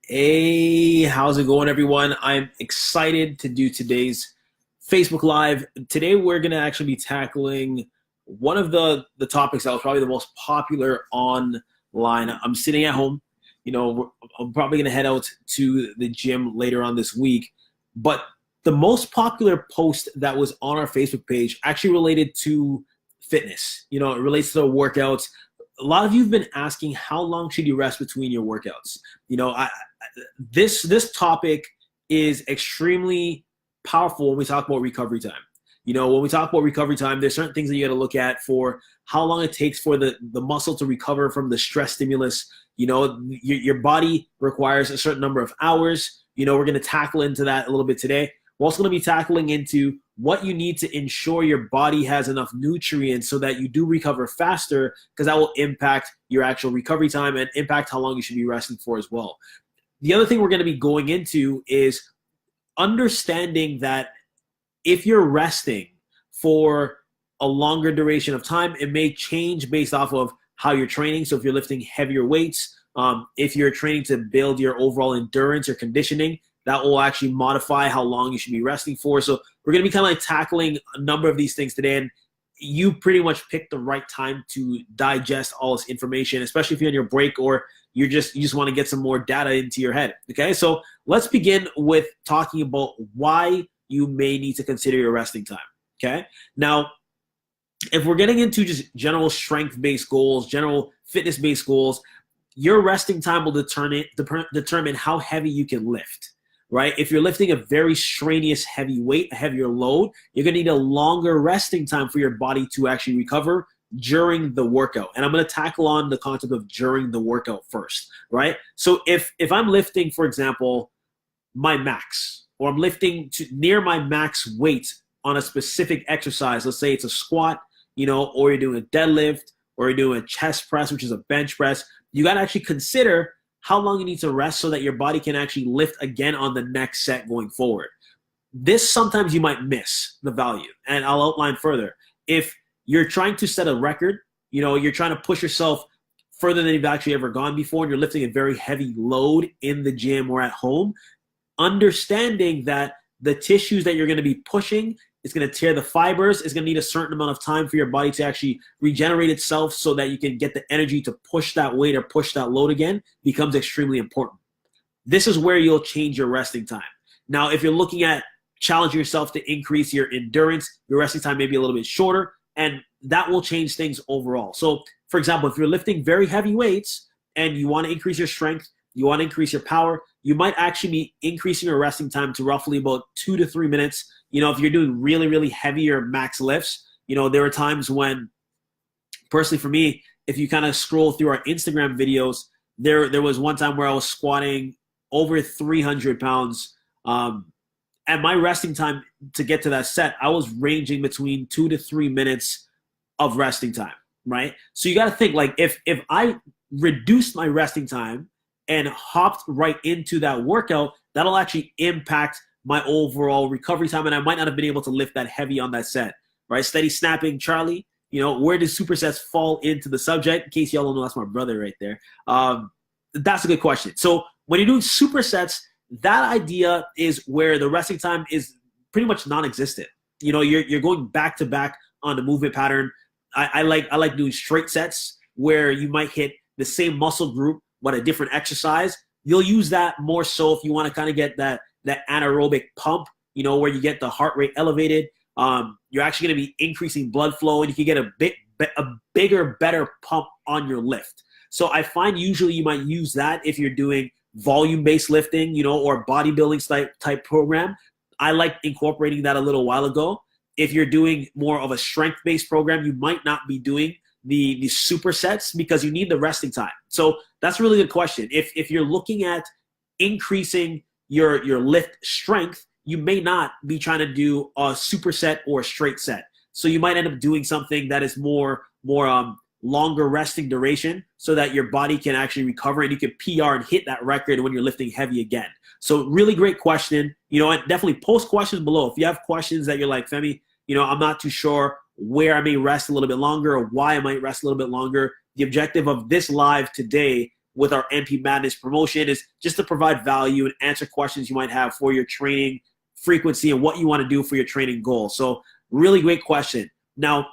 Hey, how's it going, everyone? I'm excited to do today's Facebook Live. Today, we're going to actually be tackling one of the topics that was probably the most popular online. I'm sitting at home. I'm probably going to head out to the gym later on this week. But the most popular post that was on our Facebook page actually related to fitness. It relates to the workouts. A lot of you have been asking, how long should you rest between your workouts? This topic is extremely powerful when we talk about recovery time. When we talk about recovery time, there's certain things that you got to look at for how long it takes for the muscle to recover from the stress stimulus. Your body requires a certain number of hours. We're going to tackle into that a little bit today. We're also going to be tackling into what you need to ensure your body has enough nutrients so that you do recover faster, because that will impact your actual recovery time and impact how long you should be resting for as well. The other thing we're going to be going into is understanding that if you're resting for a longer duration of time, it may change based off of how you're training. So if you're lifting heavier weights, if you're training to build your overall endurance or conditioning, that will actually modify how long you should be resting for. So we're going to be kind of like tackling a number of these things today. And you pretty much picked the right time to digest all this information, especially if you're on your break or you just want to get some more data into your head. Okay, so let's begin with talking about why you may need to consider your resting time. Okay, now if we're getting into just general strength-based goals, general fitness-based goals, your resting time will determine how heavy you can lift. Right? If you're lifting a very strenuous heavy weight, a heavier load, you're going to need a longer resting time for your body to actually recover during the workout. And I'm going to tackle on the concept of during the workout first, right? So if I'm lifting, for example, my max, or I'm lifting to near my max weight on a specific exercise, let's say it's a squat, or you're doing a deadlift, or you're doing a chest press, which is a bench press, you got to actually consider how long you need to rest so that your body can actually lift again on the next set going forward. This sometimes you might miss the value, and I'll outline further. If you're trying to set a record, you're trying to push yourself further than you've actually ever gone before, and you're lifting a very heavy load in the gym or at home, understanding that the tissues that you're going to be pushing, it's going to tear the fibers. It's going to need a certain amount of time for your body to actually regenerate itself so that you can get the energy to push that weight or push that load again, becomes extremely important. This is where you'll change your resting time. Now, if you're looking at challenging yourself to increase your endurance, your resting time may be a little bit shorter, and that will change things overall. So, for example, if you're lifting very heavy weights and you want to increase your strength, you want to increase your power, you might actually be increasing your resting time to roughly about 2 to 3 minutes. If you're doing really, really heavy or max lifts, there are times when, personally for me, if you kind of scroll through our Instagram videos, there was one time where I was squatting over 300 pounds. And my resting time to get to that set, I was ranging between 2 to 3 minutes of resting time, right? So you got to think, like, if I reduced my resting time and hopped right into that workout, that'll actually impact my overall recovery time, and I might not have been able to lift that heavy on that set, right? Steady snapping, Charlie, where does supersets fall into the subject? In case y'all don't know, that's my brother right there. That's a good question. So when you're doing supersets, that idea is where the resting time is pretty much non-existent. You're going back to back on the movement pattern. I like doing straight sets where you might hit the same muscle group but a different exercise. You'll use that more so if you want to kind of get that anaerobic pump, where you get the heart rate elevated. You're actually going to be increasing blood flow, and you can get a bigger, better pump on your lift. So I find usually you might use that if you're doing volume-based lifting, or bodybuilding type program. I like incorporating that a little while ago. If you're doing more of a strength-based program, you might not be doing the supersets because you need the resting time. So that's a really good question. If you're looking at increasing your lift strength, you may not be trying to do a superset or a straight set. So you might end up doing something that is more longer resting duration so that your body can actually recover and you can PR and hit that record when you're lifting heavy again. So really great question. And definitely post questions below. If you have questions that you're like, Femi, I'm not too sure where I may rest a little bit longer or why I might rest a little bit longer. The objective of this live today with our MP Madness promotion is just to provide value and answer questions you might have for your training frequency and what you want to do for your training goal. So really great question. Now,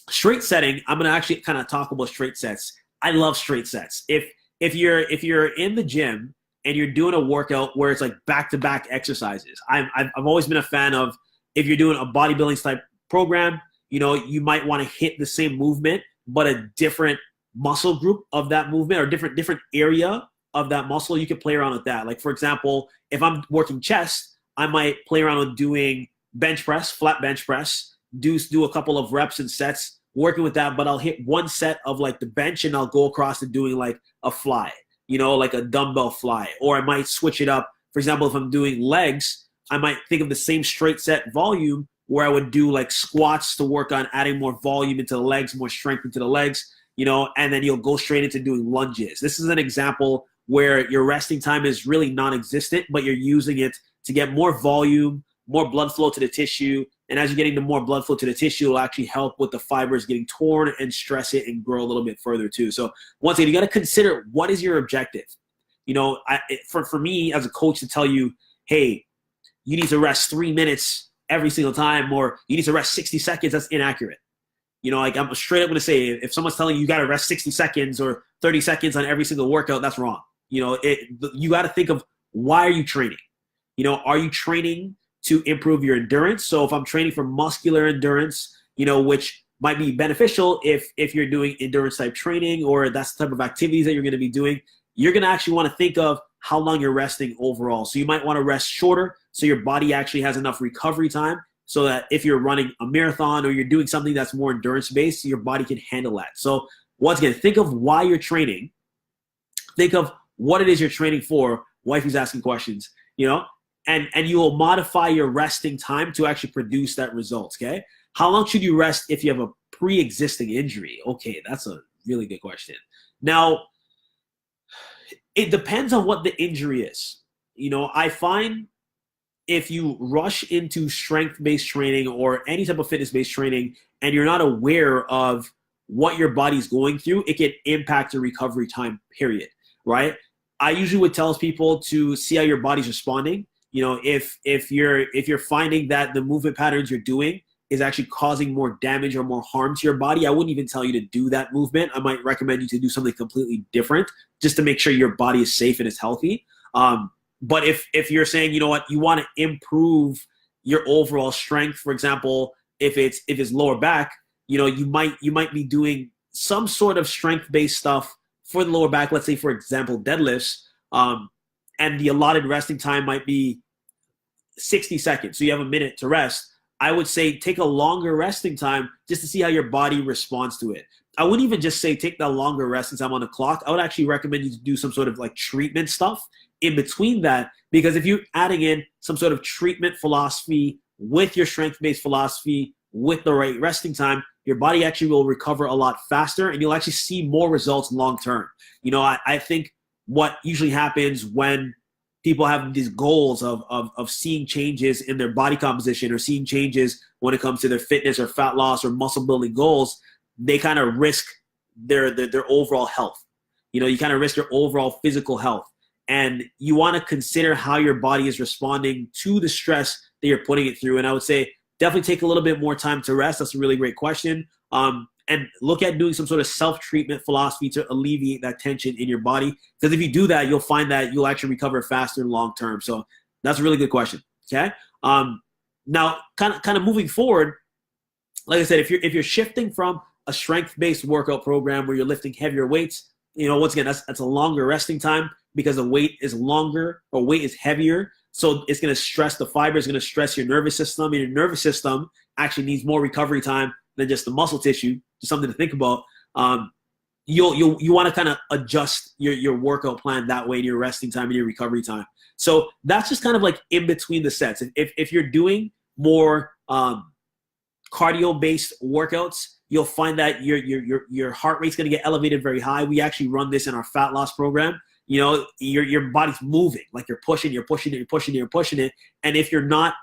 straight setting, I'm going to actually kind of talk about straight sets. I love straight sets. If you're in the gym and you're doing a workout where it's like back-to-back exercises, I've always been a fan of, if you're doing a bodybuilding type program, you might want to hit the same movement, but a different muscle group of that movement or different area of that muscle. You can play around with that. Like, for example, if I'm working chest, I might play around with doing bench press, flat bench press, do a couple of reps and sets working with that, but I'll hit one set of like the bench and I'll go across to doing like a fly, like a dumbbell fly. Or I might switch it up. For example, if I'm doing legs, I might think of the same straight set volume where I would do like squats to work on adding more volume into the legs, more strength into the legs, and then you'll go straight into doing lunges. This is an example where your resting time is really non-existent, but you're using it to get more volume, more blood flow to the tissue. And as you're getting the more blood flow to the tissue, it'll actually help with the fibers getting torn and stress it and grow a little bit further too. So once again, you got to consider, what is your objective? For me as a coach to tell you, hey, you need to rest 3 minutes every single time, or you need to rest 60 seconds, that's inaccurate. Like, I'm straight up going to say, if someone's telling you got to rest 60 seconds or 30 seconds on every single workout, that's wrong. You got to think of, why are you training? Are you training to improve your endurance? So if I'm training for muscular endurance, which might be beneficial if you're doing endurance type training, or that's the type of activities that you're going to be doing, you're going to actually want to think of how long you're resting overall. So you might want to rest shorter so your body actually has enough recovery time, so that if you're running a marathon or you're doing something that's more endurance-based, your body can handle that. So once again, think of why you're training. Think of what it is you're training for. Wifey's asking questions, and you will modify your resting time to actually produce that result, okay? How long should you rest if you have a pre-existing injury? Okay, that's a really good question. Now, it depends on what the injury is. I find if you rush into strength-based training or any type of fitness-based training and you're not aware of what your body's going through, it can impact your recovery time, period, right? I usually would tell people to see how your body's responding. If you're finding that the movement patterns you're doing is actually causing more damage or more harm to your body, I wouldn't even tell you to do that movement. I might recommend you to do something completely different just to make sure your body is safe and is healthy. But if you're saying, you want to improve your overall strength, for example, if it's lower back, you might be doing some sort of strength-based stuff for the lower back. Let's say, for example, deadlifts, and the allotted resting time might be 60 seconds. So you have a minute to rest. I would say take a longer resting time just to see how your body responds to it. I wouldn't even just say take that longer resting time on the clock. I would actually recommend you to do some sort of like treatment stuff in between that, because if you're adding in some sort of treatment philosophy with your strength-based philosophy with the right resting time, your body actually will recover a lot faster and you'll actually see more results long-term. I think what usually happens when people have these goals of seeing changes in their body composition or seeing changes when it comes to their fitness or fat loss or muscle building goals, they kind of risk their overall health. You kind of risk your overall physical health. And you want to consider how your body is responding to the stress that you're putting it through. And I would say definitely take a little bit more time to rest. That's a really great question. And look at doing some sort of self-treatment philosophy to alleviate that tension in your body. Because if you do that, you'll find that you'll actually recover faster and long term. So that's a really good question. Okay. Now, kind of moving forward, like I said, if you're shifting from a strength-based workout program where you're lifting heavier weights, once again, that's a longer resting time because the weight is longer or weight is heavier. So it's going to stress the fibers, it's going to stress your nervous system. And your nervous system actually needs more recovery time than just the muscle tissue. Just something to think about. You want to kind of adjust your workout plan that way, your resting time and your recovery time. So that's just kind of like in between the sets. If you're doing more cardio-based workouts, you'll find that your heart rate's going to get elevated very high. We actually run this in our fat loss program. Your body's moving, like you're pushing it. And if you're not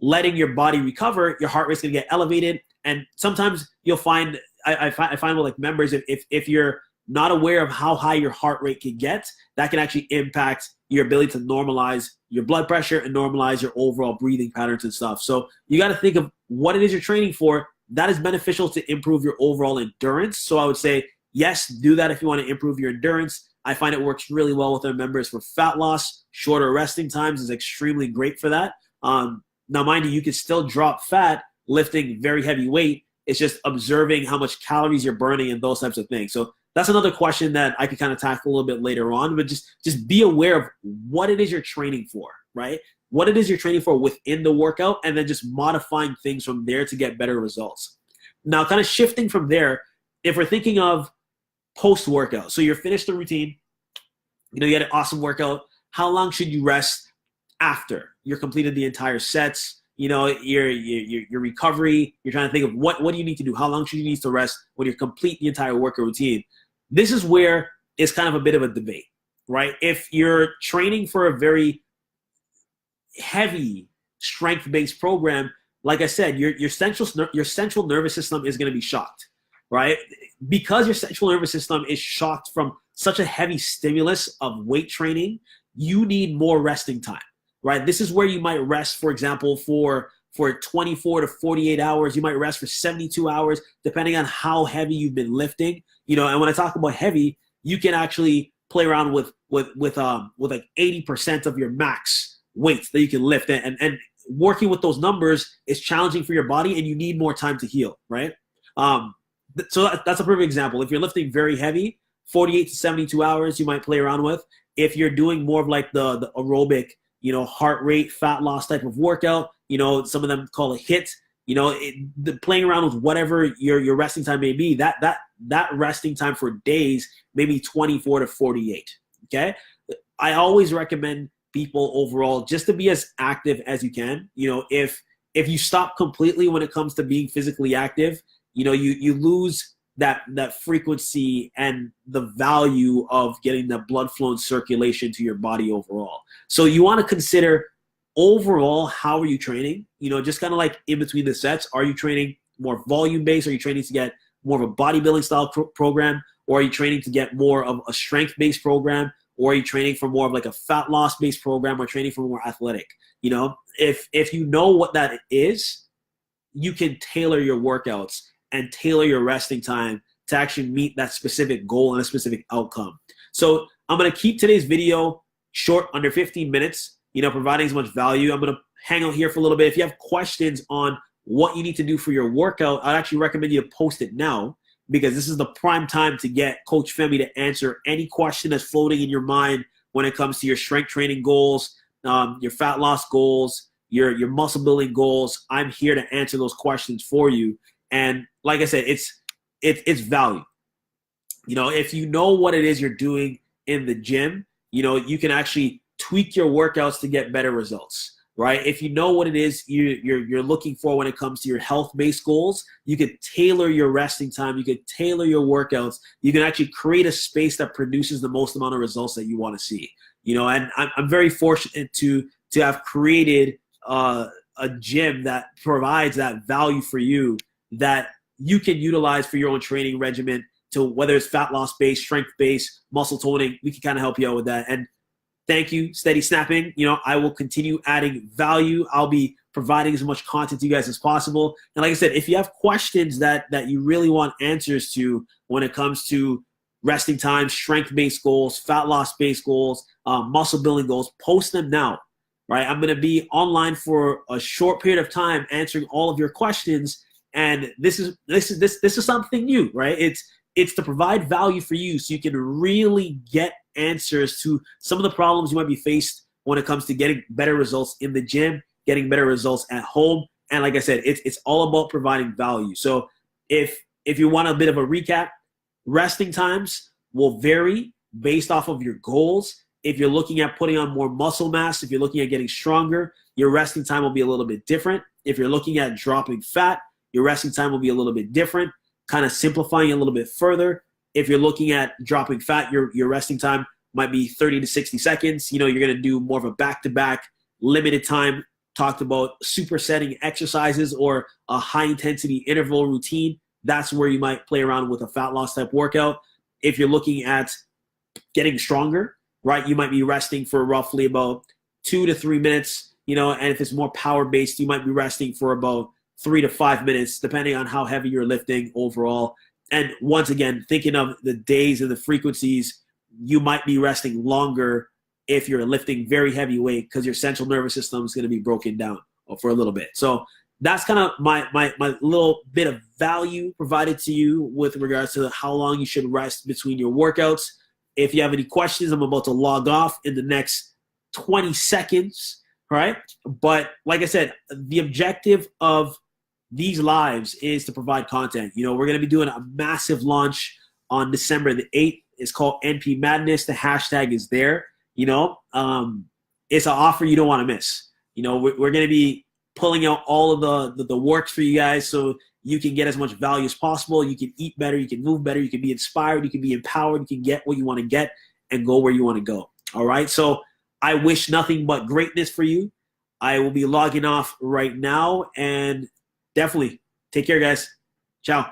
letting your body recover, your heart rate's going to get elevated. And sometimes you'll find, I find with like members, if you're not aware of how high your heart rate can get, that can actually impact your ability to normalize your blood pressure and normalize your overall breathing patterns and stuff. So you got to think of what it is you're training for. That is beneficial to improve your overall endurance. So I would say, yes, do that if you want to improve your endurance. I find it works really well with our members for fat loss. Shorter resting times is extremely great for that. Now, mind you, you can still drop fat lifting very heavy weight. It's just observing how much calories you're burning and those types of things. So that's another question that I could kind of tackle a little bit later on, but just be aware of what it is you're training for, right? What it is you're training for within the workout, and then just modifying things from there to get better results. Now, kind of shifting from there, if we're thinking of post-workout, so you're finished the routine, you had an awesome workout, how long should you rest after you're completed the entire sets? Your recovery, you're trying to think of what do you need to do? How long should you need to rest when you complete the entire workout routine? This is where it's kind of a bit of a debate, right? If you're training for a very heavy strength-based program, like I said, your central nervous system is going to be shocked, right? Because your central nervous system is shocked from such a heavy stimulus of weight training, you need more resting time. Right, this is where you might rest, for example, for 24 to 48 hours. You might rest for 72 hours, depending on how heavy you've been lifting. And when I talk about heavy, you can actually play around with like 80% of your max weight that you can lift, and working with those numbers is challenging for your body, and you need more time to heal. Right, so that's a perfect example. If you're lifting very heavy, 48 to 72 hours, you might play around with. If you're doing more of like the aerobic, heart rate, fat loss type of workout, some of them call it HIIT, playing around with whatever your resting time may be, that resting time for days, maybe 24 to 48, okay? I always recommend people overall just to be as active as you can. If you stop completely when it comes to being physically active, you lose that frequency and the value of getting the blood flow and circulation to your body overall. So you want to consider overall, how are you training? Just kind of like in between the sets, are you training more volume based? Are you training to get more of a bodybuilding style program? Or are you training to get more of a strength based program? Or are you training for more of like a fat loss based program, or training for more athletic? If you know what that is, you can tailor your workouts and tailor your resting time to actually meet that specific goal and a specific outcome. So I'm going to keep today's video short, under 15 minutes, providing as much value. I'm going to hang out here for a little bit. If you have questions on what you need to do for your workout, I'd actually recommend you to post it now, because this is the prime time to get Coach Femi to answer any question that's floating in your mind when it comes to your strength training goals, your fat loss goals, your muscle building goals. I'm here to answer those questions for you. And like I said, it's value. If you know what it is you're doing in the gym, you can actually tweak your workouts to get better results, right? If you know what it is you're looking for when it comes to your health-based goals, you could tailor your resting time, you could tailor your workouts, you can actually create a space that produces the most amount of results that you want to see. And I'm very fortunate to have created a gym that provides that value for you, that you can utilize for your own training regimen, to whether it's fat loss based, strength based, muscle toning. We can kind of help you out with that. And thank you, Steady Snapping. I will continue adding value. I'll be providing as much content to you guys as possible. And like I said, if you have questions that you really want answers to when it comes to resting time, strength based goals, fat loss based goals, muscle building goals, post them now. Right? I'm going to be online for a short period of time answering all of your questions. And this is something new, right? It's to provide value for you, so you can really get answers to some of the problems you might be faced when it comes to getting better results in the gym, getting better results at home. And like I said, it's all about providing value. So if you want a bit of a recap, resting times will vary based off of your goals. If you're looking at putting on more muscle mass, if you're looking at getting stronger, your resting time will be a little bit different. If you're looking at dropping fat, your resting time will be a little bit different. Kind of simplifying it a little bit further, if you're looking at dropping fat, your resting time might be 30 to 60 seconds. You're going to do more of a back-to-back limited time, talked about supersetting exercises or a high-intensity interval routine. That's where you might play around with a fat loss type workout. if you're looking at getting stronger, right, you might be resting for roughly about 2 to 3 minutes, and if it's more power based, you might be resting for about 3 to 5 minutes, depending on how heavy you're lifting overall. And once again, thinking of the days and the frequencies, you might be resting longer if you're lifting very heavy weight because your central nervous system is going to be broken down for a little bit. So that's kind of my little bit of value provided to you with regards to how long you should rest between your workouts. If you have any questions, I'm about to log off in the next 20 seconds, all right? But like I said, the objective of these lives is to provide content. We're going to be doing a massive launch on December the 8th. It's called NP Madness. The hashtag is there. It's an offer you don't want to miss. We're going to be pulling out all of the works for you guys so you can get as much value as possible. You can eat better. You can move better. You can be inspired. You can be empowered. You can get what you want to get and go where you want to go. All right. So I wish nothing but greatness for you. I will be logging off right now, and definitely take care, guys. Ciao.